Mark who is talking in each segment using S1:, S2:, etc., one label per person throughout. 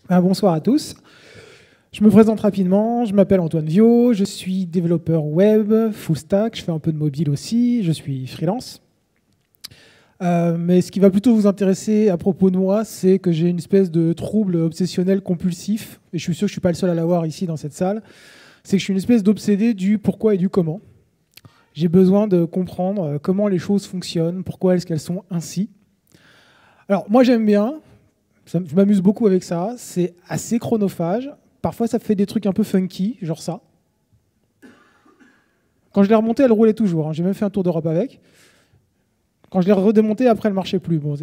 S1: Bonsoir à tous. Je me présente rapidement, je m'appelle Antoine Viau, je suis développeur web, full stack, je fais un peu de mobile aussi, je suis freelance. Mais ce qui va plutôt vous intéresser à propos de moi, c'est que j'ai une espèce de trouble obsessionnel compulsif, et je suis sûr que je ne suis pas le seul à l'avoir ici dans cette salle, c'est que je suis une espèce d'obsédé du pourquoi et du comment. J'ai besoin de comprendre comment les choses fonctionnent, pourquoi est-ce qu'elles sont ainsi. Alors moi j'aime bien, je m'amuse beaucoup avec ça, c'est assez chronophage. Parfois, ça fait des trucs un peu funky, genre ça. Quand je l'ai remontée, elle roulait toujours. J'ai même fait un tour d'Europe avec. Quand je l'ai redémontée, après, elle ne marchait plus. Bon,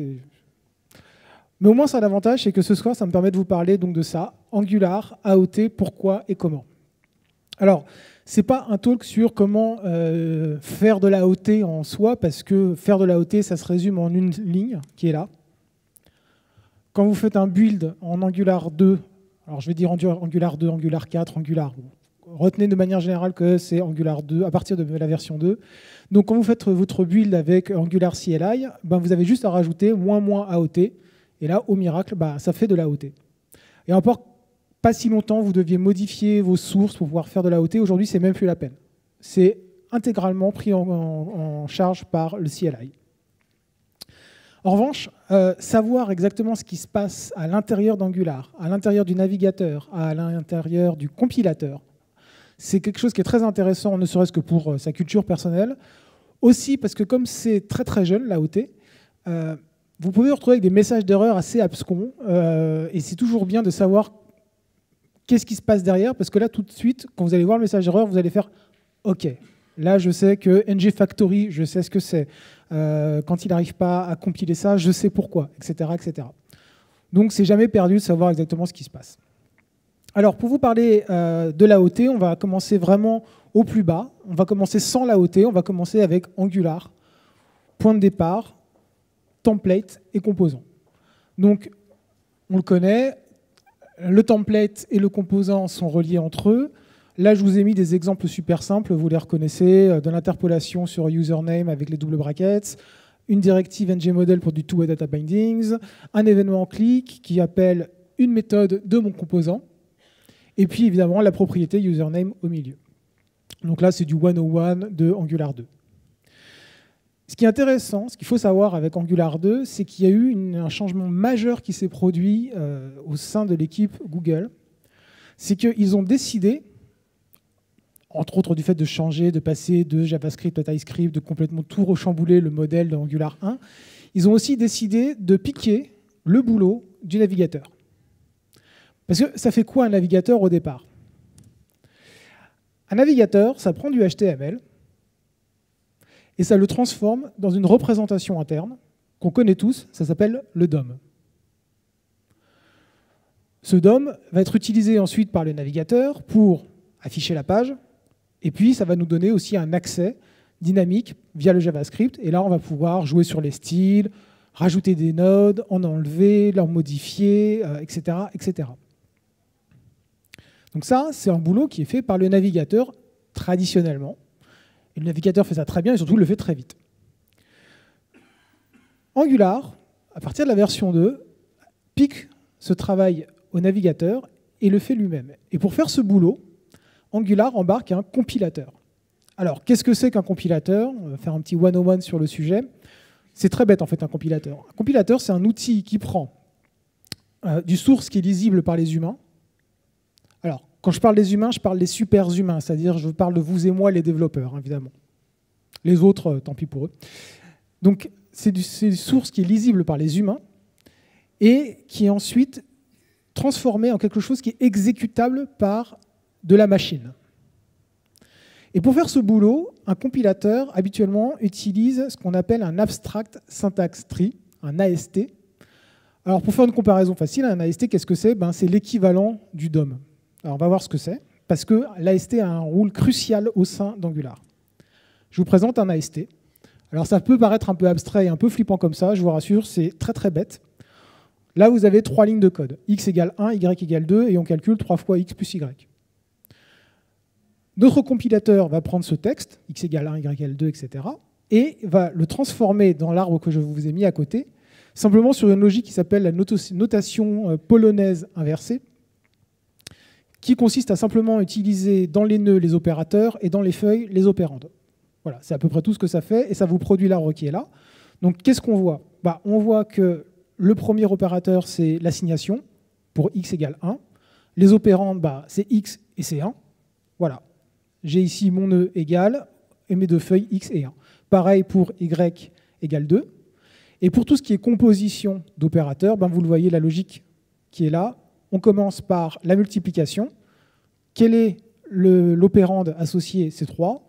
S1: mais au moins, ça a l'avantage, c'est que ce soir, ça me permet de vous parler donc de ça. Angular, AOT, pourquoi et comment. Alors, ce n'est pas un talk sur comment faire de l'AOT en soi, parce que faire de l'AOT, ça se résume en une ligne, qui est là. Quand vous faites un build en Angular 2, alors je vais dire Angular 2, Angular 4, Angular. Retenez de manière générale que c'est Angular 2 à partir de la version 2. Donc quand vous faites votre build avec Angular CLI, vous avez juste à rajouter moins AOT. Et là, au miracle, ça fait de l'AOT. Et encore pas si longtemps, vous deviez modifier vos sources pour pouvoir faire de l'AOT. Aujourd'hui, c'est même plus la peine. C'est intégralement pris en charge par le CLI. En revanche, savoir exactement ce qui se passe à l'intérieur d'Angular, à l'intérieur du navigateur, à l'intérieur du compilateur, c'est quelque chose qui est très intéressant, ne serait-ce que pour sa culture personnelle. Aussi parce que comme c'est très très jeune, l'AOT, vous pouvez vous retrouver avec des messages d'erreur assez abscons, et c'est toujours bien de savoir qu'est-ce qui se passe derrière, parce que là, tout de suite, quand vous allez voir le message d'erreur, vous allez faire « OK ». Là, je sais que ngFactory, je sais ce que c'est. Quand il n'arrive pas à compiler ça, je sais pourquoi, etc. etc. Donc, c'est jamais perdu de savoir exactement ce qui se passe. Alors, pour vous parler de l'AOT, on va commencer vraiment au plus bas. On va commencer sans l'AOT, on va commencer avec Angular, point de départ, template et composant. Donc, on le connaît, le template et le composant sont reliés entre eux. Là, je vous ai mis des exemples super simples, vous les reconnaissez, de l'interpolation sur username avec les doubles brackets, une directive ngModel pour du two-way data bindings, un événement click qui appelle une méthode de mon composant, et puis évidemment la propriété username au milieu. Donc là, c'est du 101 de Angular 2. Ce qui est intéressant, ce qu'il faut savoir avec Angular 2, c'est qu'il y a eu un changement majeur qui s'est produit au sein de l'équipe Google. C'est qu'ils ont décidé, entre autres du fait de changer, de passer de JavaScript à TypeScript, de complètement tout rechambouler le modèle d'Angular 1, ils ont aussi décidé de piquer le boulot du navigateur. Parce que ça fait quoi un navigateur au départ? Un navigateur, ça prend du HTML et ça le transforme dans une représentation interne qu'on connaît tous, ça s'appelle le DOM. Ce DOM va être utilisé ensuite par le navigateur pour afficher la page. Et puis, ça va nous donner aussi un accès dynamique via le JavaScript. Et là, on va pouvoir jouer sur les styles, rajouter des nodes, en enlever, leur modifier, etc., etc. Donc ça, c'est un boulot qui est fait par le navigateur traditionnellement. Et le navigateur fait ça très bien et surtout, il le fait très vite. Angular, à partir de la version 2, pique ce travail au navigateur et le fait lui-même. Et pour faire ce boulot, Angular embarque un compilateur. Alors, qu'est-ce que c'est qu'un compilateur? On va faire un petit 101 sur le sujet. C'est très bête, en fait, un compilateur. Un compilateur, c'est un outil qui prend du source qui est lisible par les humains. Alors, quand je parle des humains, je parle des super-humains, c'est-à-dire je parle de vous et moi, les développeurs, évidemment. Les autres, tant pis pour eux. Donc, c'est du source qui est lisible par les humains et qui est ensuite transformé en quelque chose qui est exécutable par de la machine. Et pour faire ce boulot, un compilateur habituellement utilise ce qu'on appelle un Abstract Syntax Tree, un AST. Alors pour faire une comparaison facile, un AST, qu'est-ce que c'est? C'est l'équivalent du DOM. Alors on va voir ce que c'est, parce que l'AST a un rôle crucial au sein d'Angular. Je vous présente un AST. Alors ça peut paraître un peu abstrait et un peu flippant comme ça, je vous rassure, c'est très très bête. Là, vous avez 3 lignes de code. X égale 1, Y égale 2, et on calcule 3 fois X plus Y. Notre compilateur va prendre ce texte, x égale 1, y égale 2, etc., et va le transformer dans l'arbre que je vous ai mis à côté, simplement sur une logique qui s'appelle la notation polonaise inversée, qui consiste à simplement utiliser dans les nœuds les opérateurs et dans les feuilles les opérandes. Voilà, c'est à peu près tout ce que ça fait, et ça vous produit l'arbre qui est là. Donc qu'est-ce qu'on voit? On voit que le premier opérateur, c'est l'assignation, pour x égale 1. Les opérandes, c'est x et c'est 1. Voilà. J'ai ici mon nœud égal et mes deux feuilles x et 1. Pareil pour y égale 2. Et pour tout ce qui est composition d'opérateurs, vous le voyez, la logique qui est là. On commence par la multiplication. Quelle est l'opérande associée? C'est 3.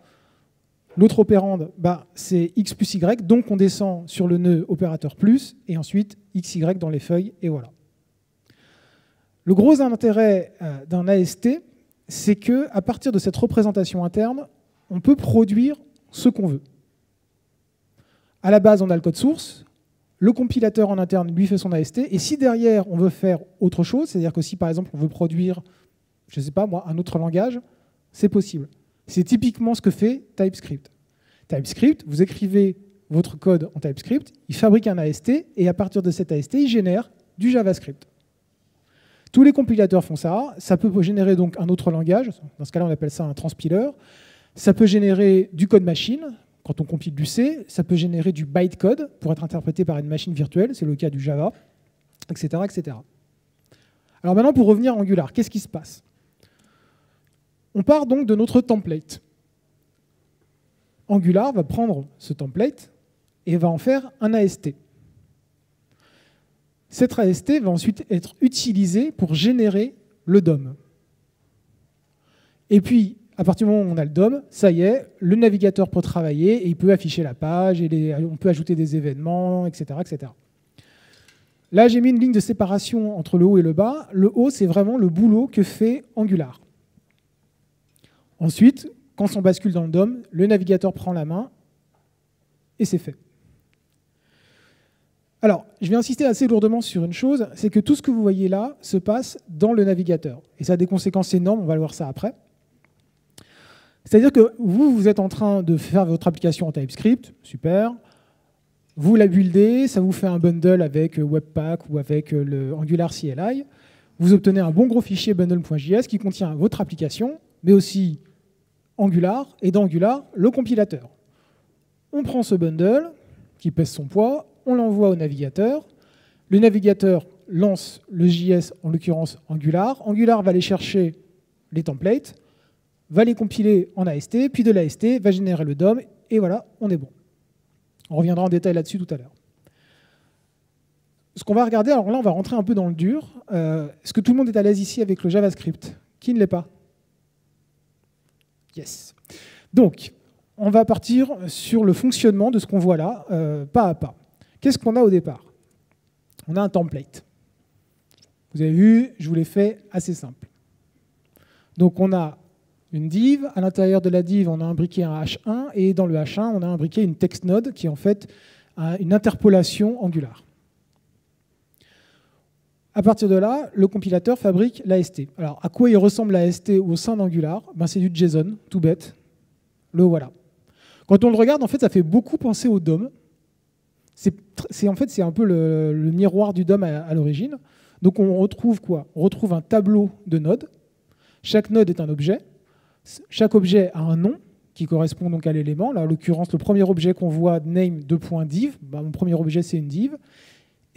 S1: L'autre opérande, c'est x plus y. Donc on descend sur le nœud opérateur plus, et ensuite xy dans les feuilles, et voilà. Le gros intérêt d'un AST, c'est qu'à partir de cette représentation interne, on peut produire ce qu'on veut. À la base, on a le code source. Le compilateur en interne lui fait son AST. Et si derrière, on veut faire autre chose, c'est-à-dire que si par exemple, on veut produire, je ne sais pas moi, un autre langage, c'est possible. C'est typiquement ce que fait TypeScript. TypeScript, vous écrivez votre code en TypeScript, il fabrique un AST, et à partir de cet AST, il génère du JavaScript. Tous les compilateurs font ça. Ça peut générer donc un autre langage. Dans ce cas-là, on appelle ça un transpiler. Ça peut générer du code machine, quand on compile du C. Ça peut générer du bytecode pour être interprété par une machine virtuelle. C'est le cas du Java, etc., etc. Alors maintenant, pour revenir à Angular, qu'est-ce qui se passe? On part donc de notre template. Angular va prendre ce template et va en faire un AST. Cet AST va ensuite être utilisé pour générer le DOM. Et puis, à partir du moment où on a le DOM, ça y est, le navigateur peut travailler et il peut afficher la page, et on peut ajouter des événements, etc., etc. Là, j'ai mis une ligne de séparation entre le haut et le bas. Le haut, c'est vraiment le boulot que fait Angular. Ensuite, quand on bascule dans le DOM, le navigateur prend la main et c'est fait. Alors, je vais insister assez lourdement sur une chose, c'est que tout ce que vous voyez là se passe dans le navigateur. Et ça a des conséquences énormes, on va le voir ça après. C'est-à-dire que vous êtes en train de faire votre application en TypeScript, super. Vous la buildez, ça vous fait un bundle avec Webpack ou avec le Angular CLI. Vous obtenez un bon gros fichier bundle.js qui contient votre application, mais aussi Angular, et dans Angular, le compilateur. On prend ce bundle, qui pèse son poids, on l'envoie au navigateur. Le navigateur lance le JS, en l'occurrence Angular. Angular va aller chercher les templates, va les compiler en AST, puis de l'AST va générer le DOM, et voilà, on est bon. On reviendra en détail là-dessus tout à l'heure. Ce qu'on va regarder, alors là, on va rentrer un peu dans le dur. Est-ce que tout le monde est à l'aise ici avec le JavaScript? Qui ne l'est pas? Yes. Donc, on va partir sur le fonctionnement de ce qu'on voit là, pas à pas. Qu'est-ce qu'on a au départ? On a un template. Vous avez vu, je vous l'ai fait assez simple. Donc, on a une div. À l'intérieur de la div, on a imbriqué un H1. Et dans le H1, on a imbriqué une text node qui est en fait une interpolation Angular. À partir de là, le compilateur fabrique l'AST. Alors, à quoi il ressemble l'AST au sein d'Angular? C'est du JSON, tout bête. Le voilà. Quand on le regarde, en fait, ça fait beaucoup penser au DOM. En fait, c'est un peu le miroir du DOM à l'origine. Donc, on retrouve quoi? On retrouve un tableau de nodes. Chaque node est un objet. Chaque objet a un nom qui correspond donc à l'élément. Là, en l'occurrence, le premier objet qu'on voit, name2.div, mon premier objet, c'est une div.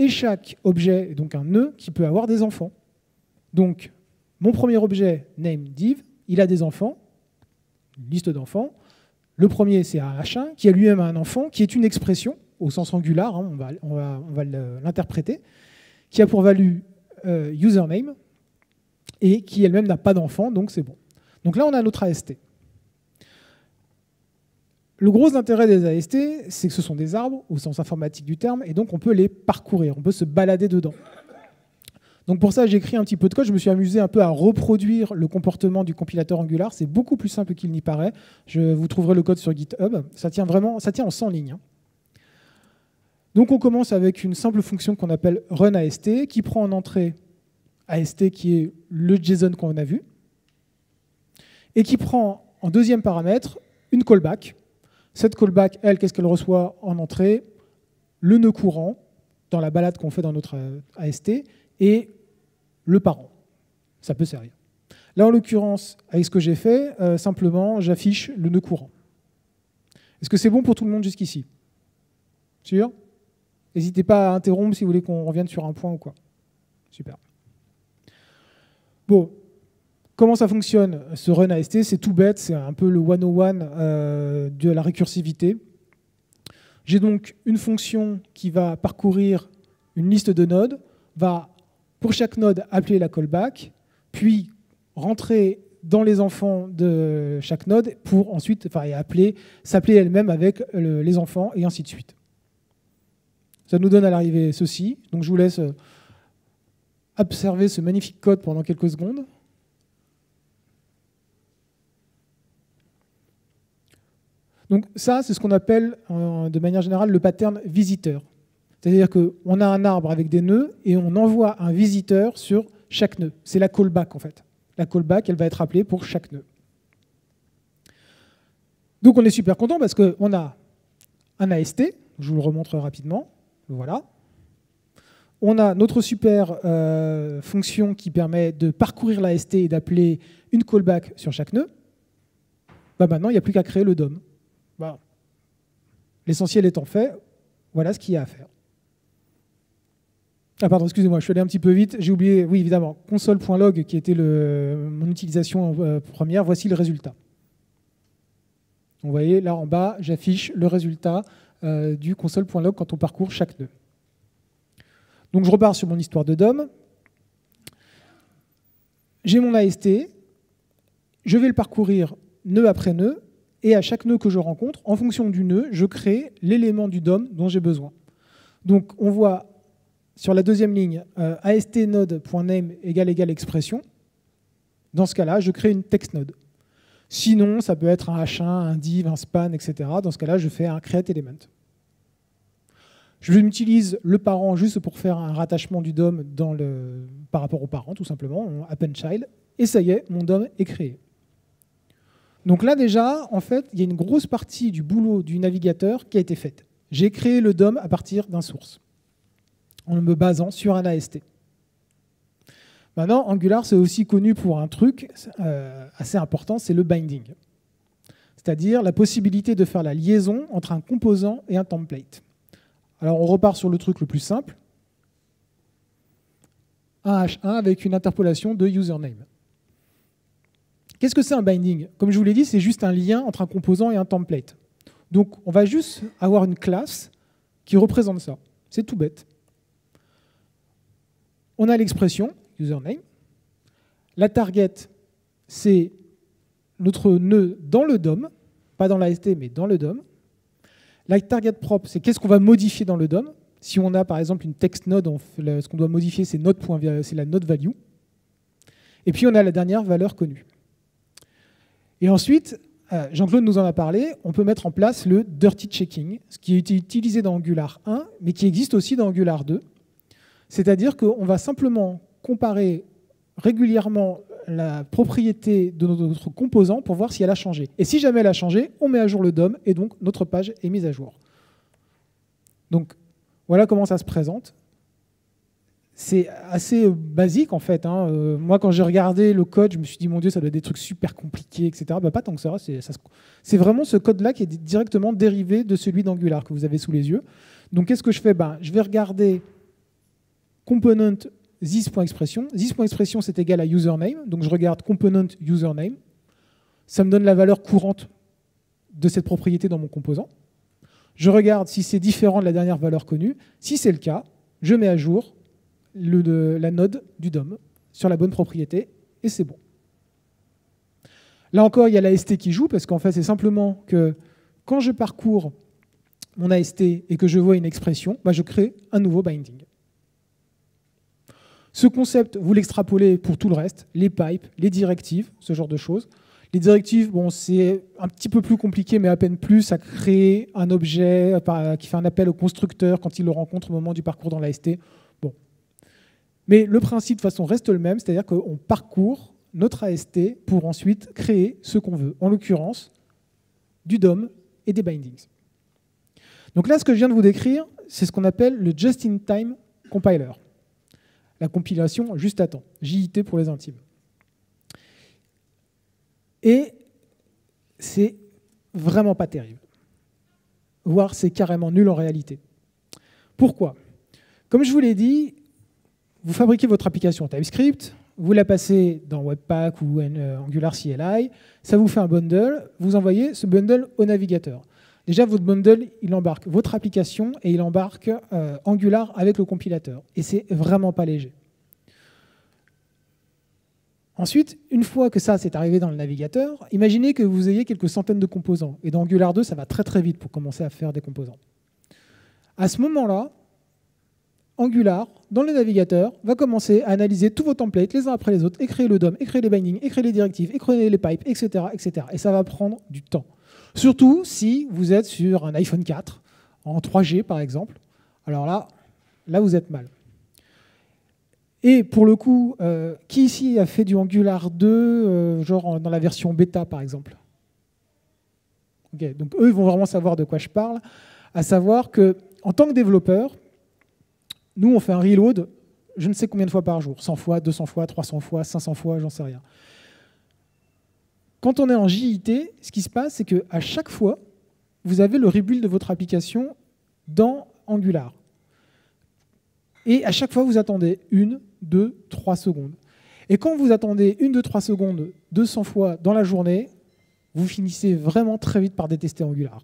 S1: Et chaque objet est donc un nœud qui peut avoir des enfants. Donc, mon premier objet, nameDiv, il a des enfants, une liste d'enfants. Le premier, c'est un H1 qui a lui-même un enfant, qui est une expression, au sens Angular, on va l'interpréter, qui a pour value username, et qui elle-même n'a pas d'enfant, donc c'est bon. Donc là, on a notre AST. Le gros intérêt des AST, c'est que ce sont des arbres, au sens informatique du terme, et donc on peut les parcourir, on peut se balader dedans. Donc pour ça, j'ai écrit un petit peu de code, je me suis amusé un peu à reproduire le comportement du compilateur Angular, c'est beaucoup plus simple qu'il n'y paraît, vous trouverez le code sur GitHub, ça tient en 100 lignes. Donc on commence avec une simple fonction qu'on appelle runAST, qui prend en entrée AST, qui est le JSON qu'on a vu, et qui prend en deuxième paramètre une callback. Cette callback, elle, qu'est-ce qu'elle reçoit en entrée? Le nœud courant dans la balade qu'on fait dans notre AST, et le parent. Ça peut servir. Là, en l'occurrence, avec ce que j'ai fait, simplement, j'affiche le nœud courant. Est-ce que c'est bon pour tout le monde jusqu'ici? Sûr? N'hésitez pas à interrompre si vous voulez qu'on revienne sur un point ou quoi. Super. Bon, comment ça fonctionne, ce run AST? C'est tout bête, c'est un peu le 101 de la récursivité. J'ai donc une fonction qui va parcourir une liste de nodes, va pour chaque node appeler la callback, puis rentrer dans les enfants de chaque node pour ensuite s'appeler elle-même avec les enfants et ainsi de suite. Ça nous donne à l'arrivée ceci. Donc je vous laisse observer ce magnifique code pendant quelques secondes. Donc ça, c'est ce qu'on appelle de manière générale le pattern visiteur. C'est-à-dire qu'on a un arbre avec des nœuds et on envoie un visiteur sur chaque nœud. C'est la callback en fait. La callback, elle va être appelée pour chaque nœud. Donc on est super content parce qu'on a un AST, je vous le remontre rapidement, voilà. On a notre super fonction qui permet de parcourir l'AST et d'appeler une callback sur chaque nœud. Maintenant, il n'y a plus qu'à créer le DOM. L'essentiel étant fait, voilà ce qu'il y a à faire. Ah pardon, excusez-moi, je suis allé un petit peu vite. J'ai oublié, oui évidemment, console.log qui était mon utilisation première. Voici le résultat. Vous voyez, là en bas, j'affiche le résultat du console.log quand on parcourt chaque nœud. Donc je repars sur mon histoire de DOM. J'ai mon AST. Je vais le parcourir nœud après nœud. Et à chaque nœud que je rencontre, en fonction du nœud, je crée l'élément du DOM dont j'ai besoin. Donc on voit sur la deuxième ligne, astnode.name égale expression. Dans ce cas-là, je crée une text node. Sinon, ça peut être un H1, un div, un span, etc. Dans ce cas-là, je fais un create element. Je utilise le parent juste pour faire un rattachement du DOM par rapport au parent, tout simplement, append child. Et ça y est, mon DOM est créé. Donc là déjà, en fait, il y a une grosse partie du boulot du navigateur qui a été faite. J'ai créé le DOM à partir d'un source, en me basant sur un AST. Maintenant, Angular, c'est aussi connu pour un truc assez important, c'est le binding. C'est-à-dire la possibilité de faire la liaison entre un composant et un template. Alors on repart sur le truc le plus simple. Un H1 avec une interpolation de username. Qu'est-ce que c'est un binding? Comme je vous l'ai dit, c'est juste un lien entre un composant et un template. Donc on va juste avoir une classe qui représente ça. C'est tout bête. On a l'expression, username. La target, c'est notre nœud dans le DOM, pas dans l'AST, mais dans le DOM. La target prop, c'est qu'est-ce qu'on va modifier dans le DOM. Si on a par exemple une text node, ce qu'on doit modifier, c'est la node value. Et puis on a la dernière valeur connue. Et ensuite, Jean-Claude nous en a parlé, on peut mettre en place le dirty checking, ce qui a été utilisé dans Angular 1, mais qui existe aussi dans Angular 2. C'est-à-dire qu'on va simplement comparer régulièrement la propriété de notre composant pour voir si elle a changé. Et si jamais elle a changé, on met à jour le DOM et donc notre page est mise à jour. Donc voilà comment ça se présente. C'est assez basique en fait. Moi, quand j'ai regardé le code, je me suis dit, mon Dieu, ça doit être des trucs super compliqués, etc. Pas tant que ça. C'est vraiment ce code-là qui est directement dérivé de celui d'Angular que vous avez sous les yeux. Donc, qu'est-ce que je fais? Je vais regarder component this.expression. This.expression, c'est égal à username. Donc, je regarde component username. Ça me donne la valeur courante de cette propriété dans mon composant. Je regarde si c'est différent de la dernière valeur connue. Si c'est le cas, je mets à jour la node du DOM sur la bonne propriété, et c'est bon. Là encore, il y a l'AST qui joue, parce qu'en fait, c'est simplement que quand je parcours mon AST et que je vois une expression, je crée un nouveau binding. Ce concept, vous l'extrapolez pour tout le reste, les pipes, les directives, ce genre de choses. Les directives, c'est un petit peu plus compliqué, mais à peine plus. Ça crée un objet qui fait un appel au constructeur quand il le rencontre au moment du parcours dans l'AST. Mais le principe, de toute façon, reste le même, c'est-à-dire qu'on parcourt notre AST pour ensuite créer ce qu'on veut, en l'occurrence, du DOM et des bindings. Donc là, ce que je viens de vous décrire, c'est ce qu'on appelle le Just-in-Time Compiler. La compilation juste à temps, JIT pour les intimes. Et c'est vraiment pas terrible. Voire c'est carrément nul en réalité. Pourquoi? Comme je vous l'ai dit, vous fabriquez votre application TypeScript, vous la passez dans Webpack ou Angular CLI, ça vous fait un bundle, vous envoyez ce bundle au navigateur. Déjà, votre bundle, il embarque votre application et il embarque Angular avec le compilateur. Et c'est vraiment pas léger. Ensuite, une fois que ça s'est arrivé dans le navigateur, imaginez que vous ayez quelques centaines de composants. Et dans Angular 2, ça va très très vite pour commencer à faire des composants. À ce moment-là, Angular, dans le navigateur, va commencer à analyser tous vos templates les uns après les autres, et créer le DOM, et créer les bindings, et créer les directives, et créer les pipes, etc., etc. Et ça va prendre du temps. Surtout si vous êtes sur un iPhone 4, en 3G par exemple. Alors là vous êtes mal. Et pour le coup, qui ici a fait du Angular 2, genre dans la version bêta par exemple? Okay, donc eux, ils vont vraiment savoir de quoi je parle, à savoir qu'en tant que développeur, nous, on fait un reload, je ne sais combien de fois par jour, 100 fois, 200 fois, 300 fois, 500 fois, j'en sais rien. Quand on est en JIT, ce qui se passe, c'est qu'à chaque fois, vous avez le rebuild de votre application dans Angular. Et à chaque fois, vous attendez 1, 2, 3 secondes. Et quand vous attendez 1, 2, 3 secondes 200 fois dans la journée, vous finissez vraiment très vite par détester Angular.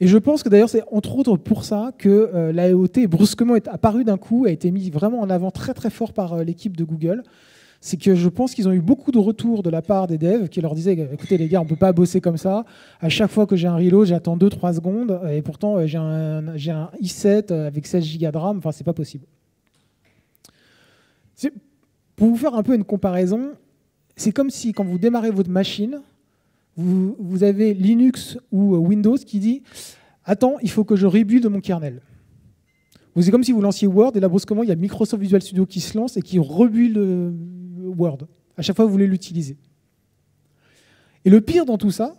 S1: Et je pense que d'ailleurs, c'est entre autres pour ça que l'AOT brusquement est apparu d'un coup, a été mis vraiment en avant très très fort par l'équipe de Google. C'est que je pense qu'ils ont eu beaucoup de retours de la part des devs qui leur disaient « Écoutez les gars, on ne peut pas bosser comme ça. À chaque fois que j'ai un reload, j'attends 2-3 secondes. Et pourtant, j'ai un i7 avec 16 Go de RAM. Enfin, c'est pas possible. » Pour vous faire un peu une comparaison, c'est comme si quand vous démarrez votre machine, vous avez Linux ou Windows qui dit « Attends, il faut que je rebuild mon kernel. » C'est comme si vous lanciez Word et là, brusquement, il y a Microsoft Visual Studio qui se lance et qui rebuild Word. À chaque fois, vous voulez l'utiliser. Et le pire dans tout ça,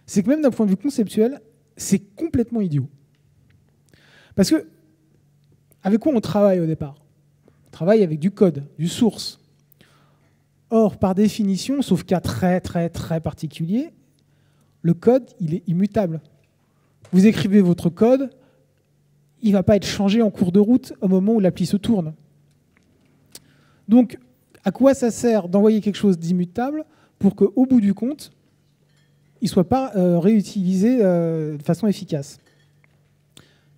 S1: c'est que même d'un point de vue conceptuel, c'est complètement idiot. Parce que, avec quoi on travaille au départ? On travaille avec du code, du source. Or, par définition, sauf cas très très très particulier, le code, il est immutable. Vous écrivez votre code, il ne va pas être changé en cours de route au moment où l'appli se tourne. Donc, à quoi ça sert d'envoyer quelque chose d'immutable pour qu'au bout du compte, il ne soit pas réutilisé de façon efficace?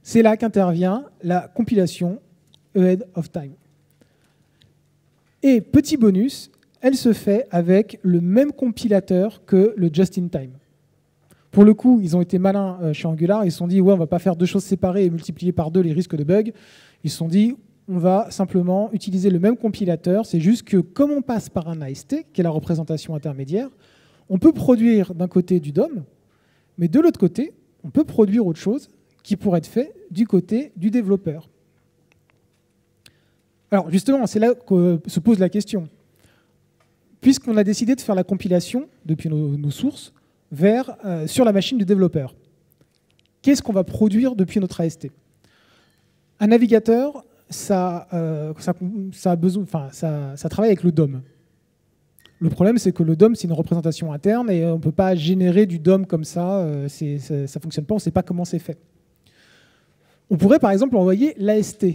S1: C'est là qu'intervient la compilation ahead of time. Et petit bonus, elle se fait avec le même compilateur que le just-in-time. Pour le coup, ils ont été malins chez Angular, ils se sont dit ouais, on ne va pas faire deux choses séparées et multiplier par 2 les risques de bugs. Ils se sont dit on va simplement utiliser le même compilateur, c'est juste que comme on passe par un AST, qui est la représentation intermédiaire, on peut produire d'un côté du DOM, mais de l'autre côté, on peut produire autre chose qui pourrait être fait du côté du développeur. Alors justement, c'est là que se pose la question. Puisqu'on a décidé de faire la compilation depuis nos sources sur la machine du développeur, qu'est-ce qu'on va produire depuis notre AST? Un navigateur, ça travaille avec le DOM. Le problème, c'est que le DOM, c'est une représentation interne et on ne peut pas générer du DOM comme ça. Ça ne fonctionne pas, on ne sait pas comment c'est fait. On pourrait par exemple envoyer l'AST.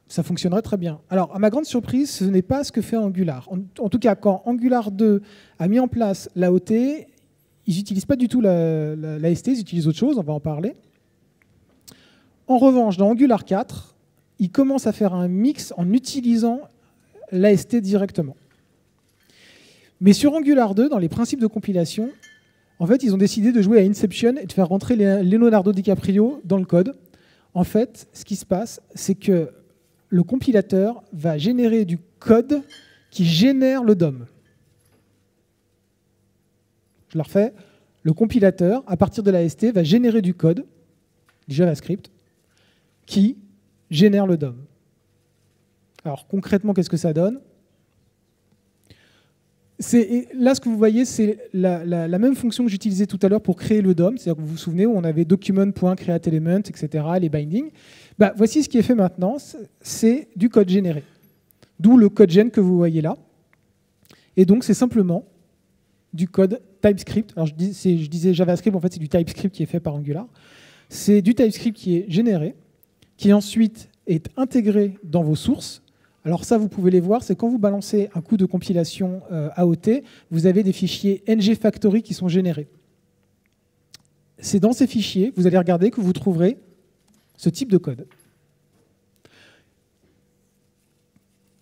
S1: Ça fonctionnerait très bien. Alors, à ma grande surprise, ce n'est pas ce que fait Angular. En tout cas, quand Angular 2 a mis en place l'AOT, ils n'utilisent pas du tout l'AST, ils utilisent autre chose, on va en parler. En revanche, dans Angular 4, ils commencent à faire un mix en utilisant l'AST directement. Mais sur Angular 2, dans les principes de compilation, en fait, ils ont décidé de jouer à Inception et de faire rentrer Leonardo DiCaprio dans le code. En fait, ce qui se passe, c'est que le compilateur va générer du code qui génère le DOM. Je le refais. Le compilateur, à partir de l'AST, va générer du code, du JavaScript, qui génère le DOM. Alors concrètement, qu'est-ce que ça donne? Là, ce que vous voyez, c'est la même fonction que j'utilisais tout à l'heure pour créer le DOM. C'est-à-dire que vous vous souvenez où on avait document.createElement, etc., les bindings. Voici ce qui est fait maintenant. C'est du code généré. D'où le code gen que vous voyez là. Et donc, c'est simplement du code TypeScript. Alors, je disais JavaScript, en fait, c'est du TypeScript qui est fait par Angular. C'est du TypeScript qui est généré, qui ensuite est intégré dans vos sources. Alors ça, vous pouvez les voir, c'est quand vous balancez un coup de compilation AOT, vous avez des fichiers ngFactory qui sont générés. C'est dans ces fichiers, vous allez regarder, que vous trouverez ce type de code.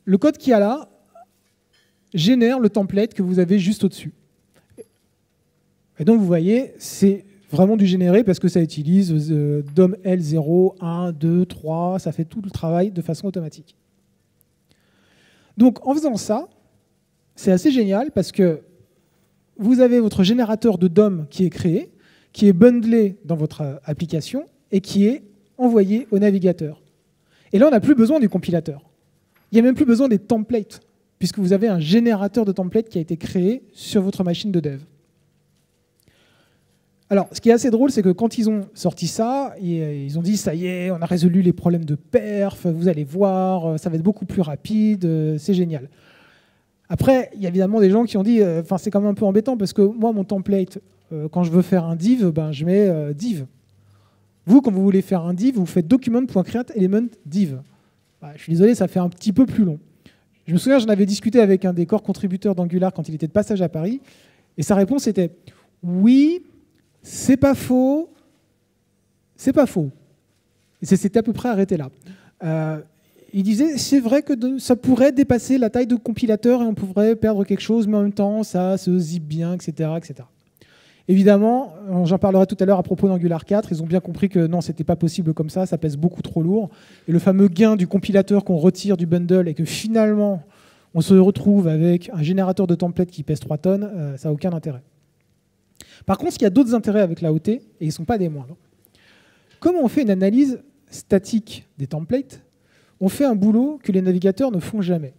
S1: Le code qu'il y a là génère le template que vous avez juste au-dessus. Et donc vous voyez, c'est vraiment du généré parce que ça utilise DOM L0, 1, 2, 3, ça fait tout le travail de façon automatique. Donc en faisant ça, c'est assez génial parce que vous avez votre générateur de DOM qui est créé, qui est bundlé dans votre application et qui est envoyé au navigateur. Et là, on n'a plus besoin du compilateur. Il n'y a même plus besoin des templates, puisque vous avez un générateur de templates qui a été créé sur votre machine de dev. Alors, ce qui est assez drôle, c'est que quand ils ont sorti ça, ils ont dit « ça y est, on a résolu les problèmes de perf, vous allez voir, ça va être beaucoup plus rapide, c'est génial ». Après, il y a évidemment des gens qui ont dit « c'est quand même un peu embêtant parce que moi, mon template, quand je veux faire un div, je mets div ». Vous, quand vous voulez faire un div, vous faites document.createElement div. Je suis désolé, ça fait un petit peu plus long. Je me souviens, j'en avais discuté avec un des core contributeurs d'Angular quand il était de passage à Paris, et sa réponse était « oui ». C'est pas faux, c'est pas faux. Et c'était à peu près arrêté là. Il disait, c'est vrai que ça pourrait dépasser la taille de compilateur et on pourrait perdre quelque chose, mais en même temps, ça se zip bien, etc., etc. Évidemment, j'en parlerai tout à l'heure à propos d'Angular 4, ils ont bien compris que non, c'était pas possible comme ça pèse beaucoup trop lourd. Et le fameux gain du compilateur qu'on retire du bundle et que finalement, on se retrouve avec un générateur de templates qui pèse 3 tonnes, ça n'a aucun intérêt. Par contre, il y a d'autres intérêts avec l'AOT, et ils ne sont pas des moindres. Comment on fait une analyse statique des templates? On fait un boulot que les navigateurs ne font jamais.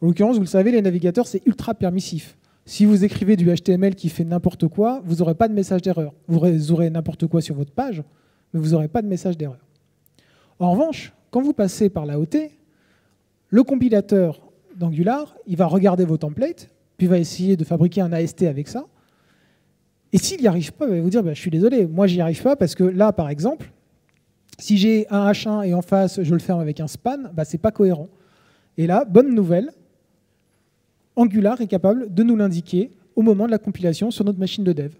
S1: En l'occurrence, vous le savez, les navigateurs, c'est ultra permissif. Si vous écrivez du HTML qui fait n'importe quoi, vous n'aurez pas de message d'erreur. Vous aurez n'importe quoi sur votre page, mais vous n'aurez pas de message d'erreur. En revanche, quand vous passez par l'AOT, le compilateur d'Angular, il va regarder vos templates, puis il va essayer de fabriquer un AST avec ça. Et s'il n'y arrive pas, il va vous dire je suis désolé, moi j'y arrive pas parce que là, par exemple, si j'ai un H1 et en face je le ferme avec un span, c'est pas cohérent. Et là, bonne nouvelle, Angular est capable de nous l'indiquer au moment de la compilation sur notre machine de dev.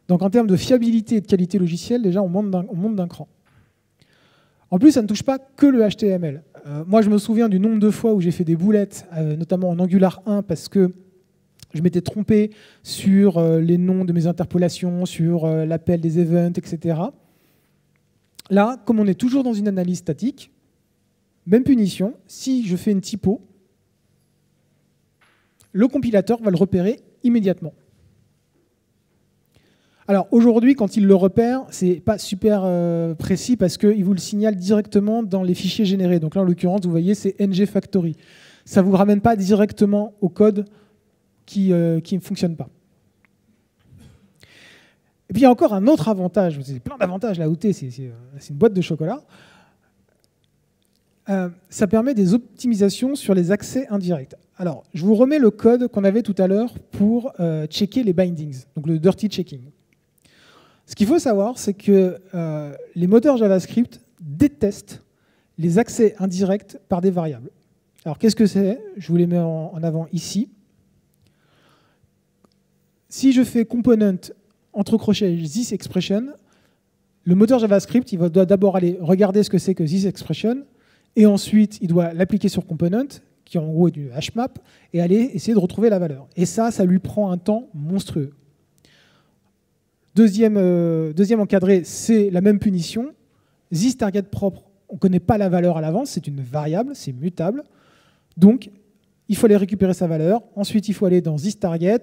S1: Donc en termes de fiabilité et de qualité logicielle, déjà on monte d'un cran. En plus, ça ne touche pas que le HTML. Moi, je me souviens du nombre de fois où j'ai fait des boulettes, notamment en Angular 1, parce que je m'étais trompé sur les noms de mes interpolations, sur l'appel des events, etc. Là, comme on est toujours dans une analyse statique, même punition, si je fais une typo, le compilateur va le repérer immédiatement. Alors aujourd'hui, quand il le repère, c'est pas super précis parce qu'il vous le signale directement dans les fichiers générés. Donc là, en l'occurrence, vous voyez, c'est ngFactory. Ça ne vous ramène pas directement au code qui ne fonctionne pas. Et puis il y a encore un autre avantage, c'est plein d'avantages, l'AOT, c'est une boîte de chocolat. Ça permet des optimisations sur les accès indirects. Alors, je vous remets le code qu'on avait tout à l'heure pour checker les bindings, donc le dirty checking. Ce qu'il faut savoir, c'est que les moteurs JavaScript détestent les accès indirects par des variables. Alors, qu'est-ce que c'est? Je vous les mets en avant ici. Si je fais component entre crochets this expression, le moteur JavaScript il doit d'abord aller regarder ce que c'est que this expression, et ensuite il doit l'appliquer sur component, qui en gros est du hmap, et aller essayer de retrouver la valeur. Et ça lui prend un temps monstrueux. Deuxième encadré, c'est la même punition. This target propre, on ne connaît pas la valeur à l'avance, c'est une variable, c'est mutable. Donc, il faut aller récupérer sa valeur. Ensuite, il faut aller dans thisTarget,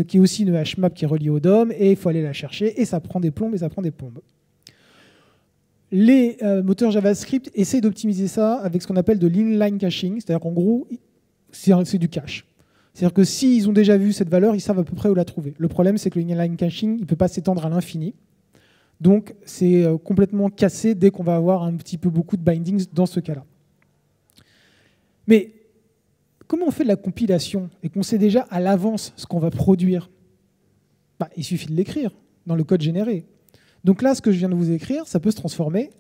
S1: qui est aussi une hmap qui est reliée au DOM, et il faut aller la chercher, et ça prend des plombes, et ça prend des plombes. Les moteurs JavaScript essaient d'optimiser ça avec ce qu'on appelle de l'inline caching, c'est-à-dire qu'en gros, c'est du cache. C'est-à-dire que s'ils ont déjà vu cette valeur, ils savent à peu près où la trouver. Le problème, c'est que le inline caching, il ne peut pas s'étendre à l'infini. Donc, c'est complètement cassé dès qu'on va avoir un petit peu beaucoup de bindings dans ce cas-là. Mais comment on fait de la compilation et qu'on sait déjà à l'avance ce qu'on va produire? Il suffit de l'écrire dans le code généré. Donc là, ce que je viens de vous écrire, ça peut se transformer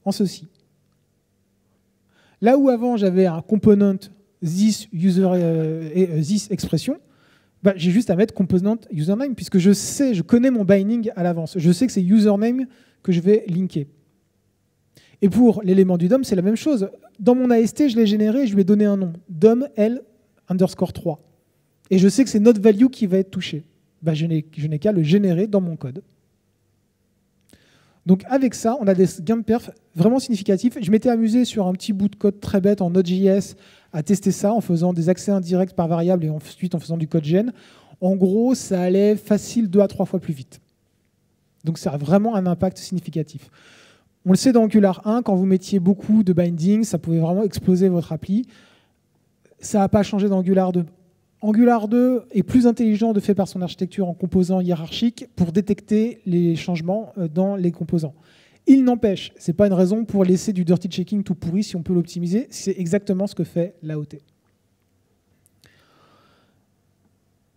S1: en ceci. Là où avant, j'avais un component this expression, j'ai juste à mettre component username, puisque je connais mon binding à l'avance. Je sais que c'est username que je vais linker. Et pour l'élément du DOM, c'est la même chose. Dans mon AST, je l'ai généré, je lui ai donné un nom, DOM L _ 3. Et je sais que c'est notre value qui va être touchée. Je n'ai qu'à le générer dans mon code. Donc avec ça, on a des gains de perf vraiment significatifs. Je m'étais amusé sur un petit bout de code très bête en Node.js à tester ça en faisant des accès indirects par variable et ensuite en faisant du code gen. En gros, ça allait facile 2 à 3 fois plus vite. Donc ça a vraiment un impact significatif. On le sait dans Angular 1, quand vous mettiez beaucoup de bindings, ça pouvait vraiment exploser votre appli. Ça n'a pas changé dans Angular 2. Angular 2 est plus intelligent de fait par son architecture en composants hiérarchiques pour détecter les changements dans les composants. Il n'empêche, ce n'est pas une raison pour laisser du dirty checking tout pourri si on peut l'optimiser. C'est exactement ce que fait l'AOT.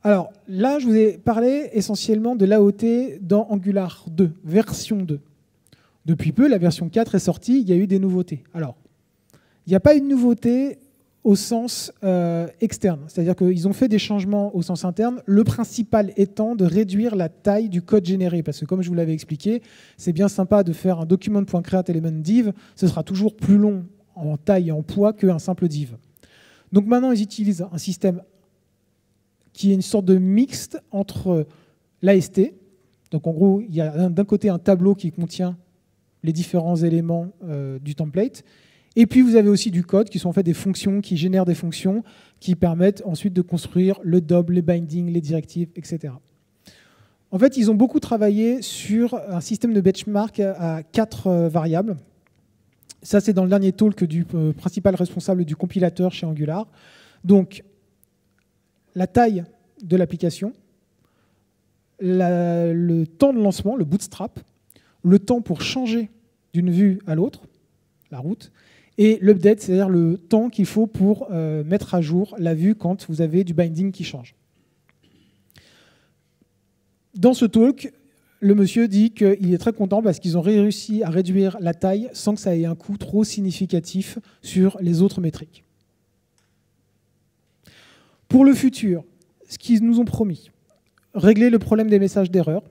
S1: Alors là, je vous ai parlé essentiellement de l'AOT dans Angular 2, version 2. Depuis peu, la version 4 est sortie, il y a eu des nouveautés. Alors, il n'y a pas une nouveauté au sens externe. C'est-à-dire qu'ils ont fait des changements au sens interne, le principal étant de réduire la taille du code généré. Parce que comme je vous l'avais expliqué, c'est bien sympa de faire un document.createElementDiv, ce sera toujours plus long en taille et en poids qu'un simple div. Donc maintenant, ils utilisent un système qui est une sorte de mixte entre l'AST. Donc en gros, il y a d'un côté un tableau qui contient les différents éléments du template. Et puis, vous avez aussi du code qui sont en fait des fonctions, qui génèrent des fonctions qui permettent ensuite de construire le DOM, les bindings, les directives, etc. En fait, ils ont beaucoup travaillé sur un système de benchmark à 4 variables. Ça, c'est dans le dernier talk du principal responsable du compilateur chez Angular. Donc, la taille de l'application, le temps de lancement, le bootstrap, le temps pour changer d'une vue à l'autre, la route, et l'update, c'est-à-dire le temps qu'il faut pour mettre à jour la vue quand vous avez du binding qui change. Dans ce talk, le monsieur dit qu'il est très content parce qu'ils ont réussi à réduire la taille sans que ça ait un coût trop significatif sur les autres métriques. Pour le futur, ce qu'ils nous ont promis, régler le problème des messages d'erreur,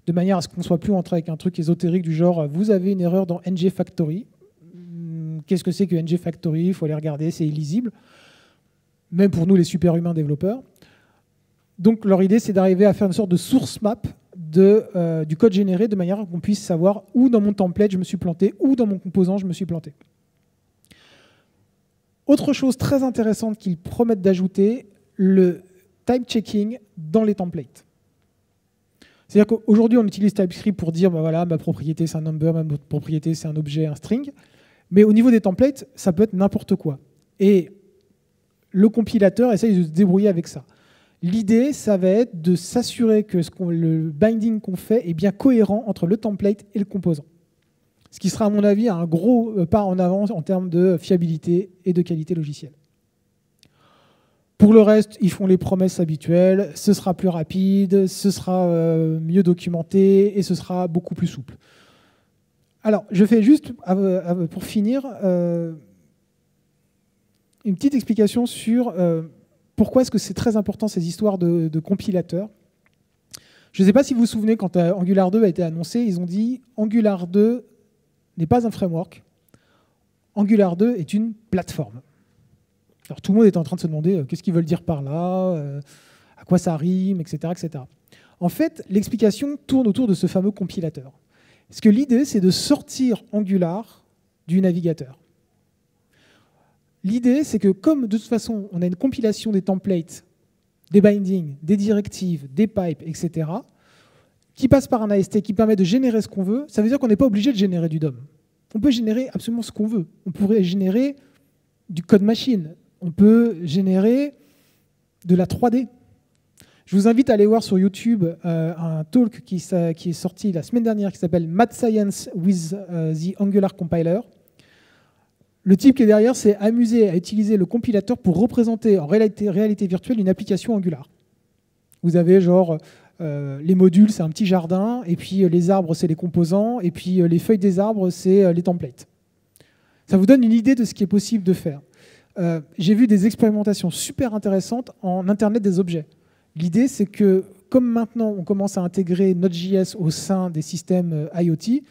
S1: de manière à ce qu'on ne soit plus entré avec un truc ésotérique du genre « vous avez une erreur dans ngFactory ». Qu'est-ce que c'est que ngFactory? Il faut aller regarder, c'est illisible. Même pour nous, les super-humains développeurs. Donc leur idée, c'est d'arriver à faire une sorte de source map du code généré de manière qu'on puisse savoir où dans mon template je me suis planté, où dans mon composant je me suis planté. Autre chose très intéressante qu'ils promettent d'ajouter, le type checking dans les templates. C'est-à-dire qu'aujourd'hui, on utilise TypeScript pour dire voilà, ma propriété c'est un number, ma propriété c'est un objet, un string. Mais au niveau des templates, ça peut être n'importe quoi. Et le compilateur essaye de se débrouiller avec ça. L'idée, ça va être de s'assurer que le binding qu'on fait est bien cohérent entre le template et le composant. Ce qui sera, à mon avis, un gros pas en avant en termes de fiabilité et de qualité logicielle. Pour le reste, ils font les promesses habituelles. Ce sera plus rapide, ce sera mieux documenté et ce sera beaucoup plus souple. Alors, je fais juste, pour finir, une petite explication sur pourquoi est-ce que c'est très important ces histoires de compilateurs. Je ne sais pas si vous vous souvenez, quand Angular 2 a été annoncé, ils ont dit Angular 2 n'est pas un framework, Angular 2 est une plateforme. Alors tout le monde est en train de se demander qu'est-ce qu'ils veulent dire par là, à quoi ça rime, etc., etc. En fait, l'explication tourne autour de ce fameux compilateur. Parce que l'idée, c'est de sortir Angular du navigateur. L'idée, c'est que comme de toute façon, on a une compilation des templates, des bindings, des directives, des pipes, etc., qui passe par un AST qui permet de générer ce qu'on veut, ça veut dire qu'on n'est pas obligé de générer du DOM. On peut générer absolument ce qu'on veut. On pourrait générer du code machine. On peut générer de la 3D. Je vous invite à aller voir sur YouTube un talk qui est sorti la semaine dernière qui s'appelle Mad Science with the Angular Compiler. Le type qui est derrière s'est amusé à utiliser le compilateur pour représenter en réalité virtuelle une application Angular. Vous avez genre les modules, c'est un petit jardin, et puis les arbres, c'est les composants, et puis les feuilles des arbres, c'est les templates. Ça vous donne une idée de ce qui est possible de faire. J'ai vu des expérimentations super intéressantes en Internet des objets. L'idée, c'est que comme maintenant on commence à intégrer Node.js au sein des systèmes IoT,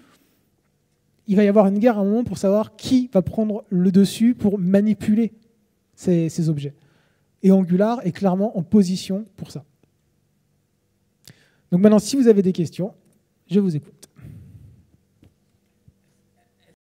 S1: il va y avoir une guerre à un moment pour savoir qui va prendre le dessus pour manipuler ces objets. Et Angular est clairement en position pour ça. Donc maintenant, si vous avez des questions, je vous écoute.